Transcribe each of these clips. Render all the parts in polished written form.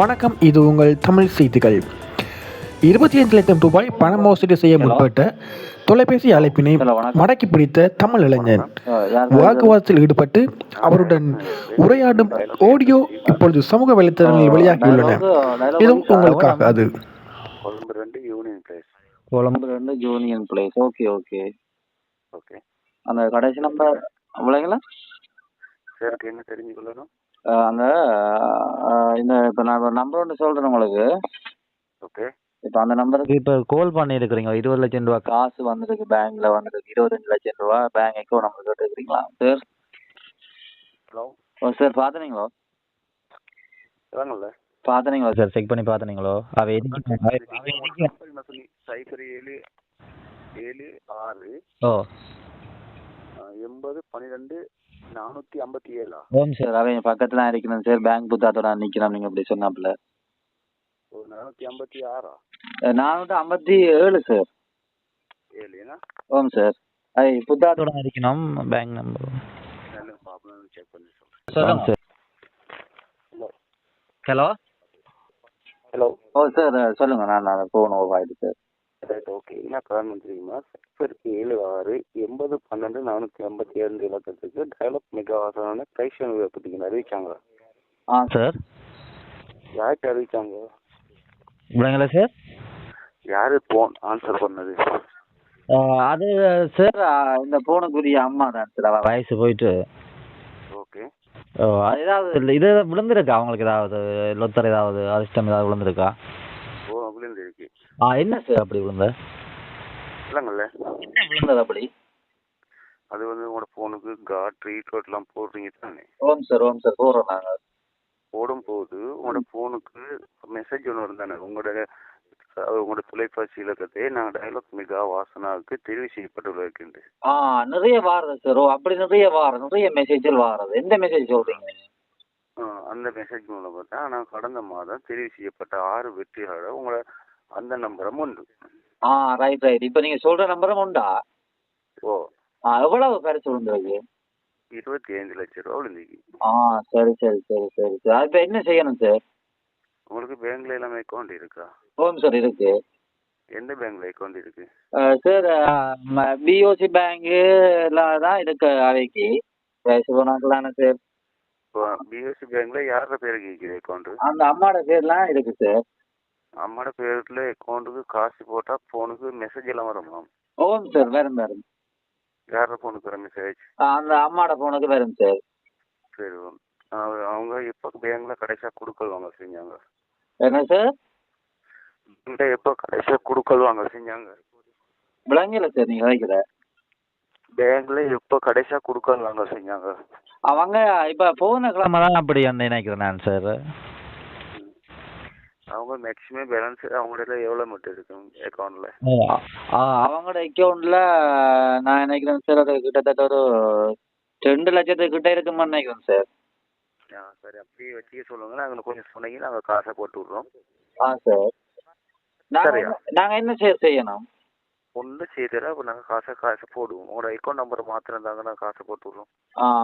வணக்கம், இது உங்கள் தமிழ் செய்திகள். 25 லட்சம் ரூபாய் பண மோசடி செய்ய முற்பட்ட தொலைபேசி அழைப்பினை மடக்கி பிடித்த தமிழ் இளைஞன் வாக்குவாதத்தில் ஈடுபட்டு அவருடன் உரையாடும் ஆடியோ இப்பொழுது சமூக வலைத்தளங்களில் வெளியாகியுள்ளன. இது உங்களுக்காக. அது Colombo 2 union place. Okay okay okay. அந்த கடைசி நம்பர் அவ்வளோங்களா சார்? என்ன தெரிஞ்சுக்கொள்ளணும்? அந்த இந்த இப்போ நான் ஒரு நம்பர் ஒன்று சொல்கிறேன் உங்களுக்கு. ஓகே. இப்போ அந்த நம்பருக்கு இப்போ கால் பண்ணியிருக்கிறீங்க. 20 லட்சம் ரூபா காசு வந்துருக்கு, பேங்க்கில் வந்துருக்கு. 25 லட்சம் ரூபா பேங்க் அக்கௌண்ட் நம்பர் கேட்டுருக்கிறீங்களா சார்? ஹலோ. ஓ சார், பார்த்துனீங்களோ? இதாங்கல்ல பார்த்துனீங்களா சார்? செக் பண்ணி பார்த்துனீங்களோ? அவ எதுக்கு 0776 ஓ 80 12 457. ஓம் சார், அவன் பக்கத்தில் தான் இருக்கிறேன் சார். பேங்க் புத்தாத்தோட நிற்கிறோம். நீங்கள் இப்படி சொன்னாப்புல 456 457 சார். 7 ஓம் சார், அது புத்தாத்தோட இருக்கணும் பேங்க் நம்பர். செக் பண்ணி சொல்லுங்க சார். Hello hello. ஓ சார் சொல்லுங்க. நான் ஃபோன் ஓவர் ஆகிடுது சார். Right, okay. நான் பிரதமந்திரிமா 76 80 12 457 இலக்கத்துக்கு டயலாக் மெகா வாசனான கைஷன் பற்றி அறிவிச்சாங்க. சார் யாருக்கு அறிவிச்சாங்க? இல்லைங்களா சார்? யாரு போன் ஆன்சர் பண்ணது? அது சார் இந்த போனுக்குரிய அம்மா தான் சார். அவள் வயசு போயிட்டு. ஓகே. ஓ, அது ஏதாவது இது விழுந்திருக்கா அவங்களுக்கு? ஏதாவது லொத்தர் ஏதாவது அதிர்ஷ்டம் ஏதாவது விழுந்திருக்கா? ஓ, விழுந்து இருக்கு. என்ன சார் அப்படி விழுந்த? இல்லைங்கல்ல, என்ன விழுந்தது அப்படி? அது உங்களோட ஃபோனுக்கு காட் ரீகோட்லாம் போடுறீங்க தானே? ஓம் சார் போடுறோம் நாங்கள். போடும்போது உங்களோட ஃபோனுக்கு மெசேஜ் ஒன்று வரும் தானே? உங்களோட தொலைபேசி இலக்கத்தை நாங்கள் டயலாக் மெகா வாசனாவுக்கு தெரிவு செய்யப்பட்டுள்ளது. நிறைய வாரது சார். அப்படி நிறைய மெசேஜ்கள் வாரது. எந்த மெசேஜ் சொல்றீங்க? அந்த மெசேஜ் மூலமாக தான் நான் கடந்த மாதம் தெரிவு செய்யப்பட்ட 6 வெற்றியாளர் உங்களை அந்த நம்பரும் உண்டு. ரைட். இப்போ நீங்க சொல்ற நம்பரும் உண்டா? ஓ, எவ்வளவு பரிசு விழுந்திருக்கு? 25 லட்சம் ரூபா விழுந்திருக்கு. சரி. இப்போ என்ன செய்யணும் சார்? உங்களுக்கு பேங்க்ல எல்லாமே அக்கௌண்ட் இருக்கா? ஓம் சார் இருக்கு. எந்த பேங்க்ல அக்கௌண்ட் இருக்கு சார்? பிஓசி பேங்கு தான் இருக்கு. அவைக்கு வயசு போனாக்கலான சார். பிஎஸ்சி பேங்க்ல யாரோட பேருக்கு இருக்குது அக்கௌண்ட்? அந்த அம்மாவோட பேர்லாம் இருக்கு சார். அம்மாவோட பேர்ல அக்கௌண்ட்டுக்கு காசு போட்டா போனுக்கு மெசேஜ் எல்லாம் வருமா? ஓம் சார் வரும். யாரோட போனுக்கு வர மெசேஜ்? அந்த அம்மாவோட போனுக்கு வரும் சார். சரி. அவங்க எப்போ பேங்க்ல கடைசியா குடுக்கல் வாங்க செஞ்சாங்க? என்ன சார்? எப்போ கடைசியா குடுக்கல் வாங்க செஞ்சாங்க? விளங்கல சார் நீங்க வைக்கிற. பேங்க்ல எப்போ கடைசியா குடுக்கல் வாங்க செஞ்சாங்க? அவங்க இப்ப போன கிழமை தான் அப்படி அந்த நினைக்கிறேன் நான் சார். அவங்க மேக்ஸிமம் பேலன்ஸ் அவங்களோட எவ்வளவு மட்டும் இருக்கும் அக்கௌண்ட்ல? அவங்களோட அக்கௌண்ட்ல நான் நினைக்கிறேன் சார், அது கிட்டத்தட்ட ஒரு 2 லட்சத்துக்கிட்ட இருக்குமான்னு நினைக்கிறேன் சார். சரி, அப்படியே வச்சுக்க சொல்லுங்க. நாங்கள் கொஞ்சம் சொன்னீங்க, நாங்கள் காசை போட்டு விடுறோம். சார் நாங்க என்ன சார் செய்யணும்? ஒன்றும் செய்யறா. அப்போ நாங்கள் காசை போடுவோம். உங்களோட அக்கௌண்ட் நம்பரை மாத்திரம் நாங்கள் காசை போட்டு விடுறோம்.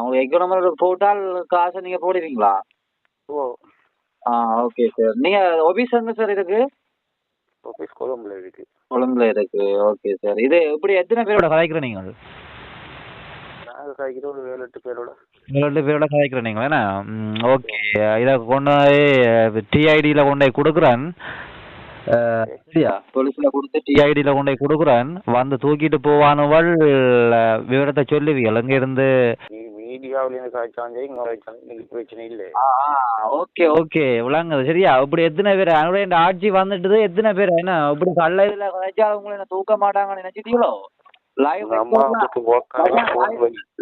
உங்க அக்கௌண்ட் நம்பர் போட்டால் காசை நீங்க போடுவீங்களா? ஓ, ஓகே சார். நீங்க ஆபீஸ் எங்க சார் இருக்கு? ஆபீஸ் கொழும்புல இருக்கு. Okay sir. இது இப்படி எத்தனை பேரோட கதைக்கிறேன் நீங்கள்? நாங்கள் காய்க்கிற ஒரு 7-8 பேரோட. 7-8 பேரோட கதைக்கிறேன் நீங்கள் என்ன? ஓகே. இதை கொண்டு போய் டிஐடியில் கொண்டு போய் கொடுக்குறேன். சரியா? போலீஸில் கொடுத்து டிஐடியில் கொண்டு போய் கொடுக்குறேன். வந்து தூக்கிட்டு போவானுவள் விவரத்தை சொல்லுவீங்க எங்க இருந்து. மீடியாவிலேருந்து காய்ச்சாங்க, இங்கே காய்ச்சாங்க, பிரச்சனை இல்லை. ஓகே விளங்குது. சரியா? இப்படி எத்தனை பேர் அவருடைய ஆட்சி வந்துட்டுது? எத்தனை பேர் என்ன இப்படி கல்ல இதில் கதைச்சா அவங்களை என்ன தூக்க மாட்டாங்கன்னு நினைச்சிட்டீங்களோ?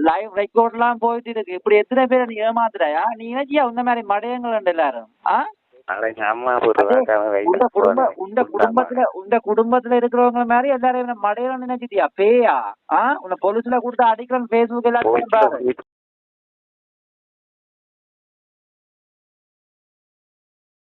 லைவ் ரெக்கார்ட்லாம் போயிட்டு இருக்கு. இப்படி எத்தனை பேரை நீ ஏமாத்துறாயா? நீ நினைச்சியா இந்த மாதிரி மடையங்கள் எல்லாரும்? உண்ட குடும்பத்துல இருக்கிறவங்க மாதிரி எல்லாரும் மடையலாம் நினைச்சிட்டியா? பேயா? உன்னை போலீஸ்ல கொடுத்து அடிக்கிறேன் Facebook எல்லாத்தையும்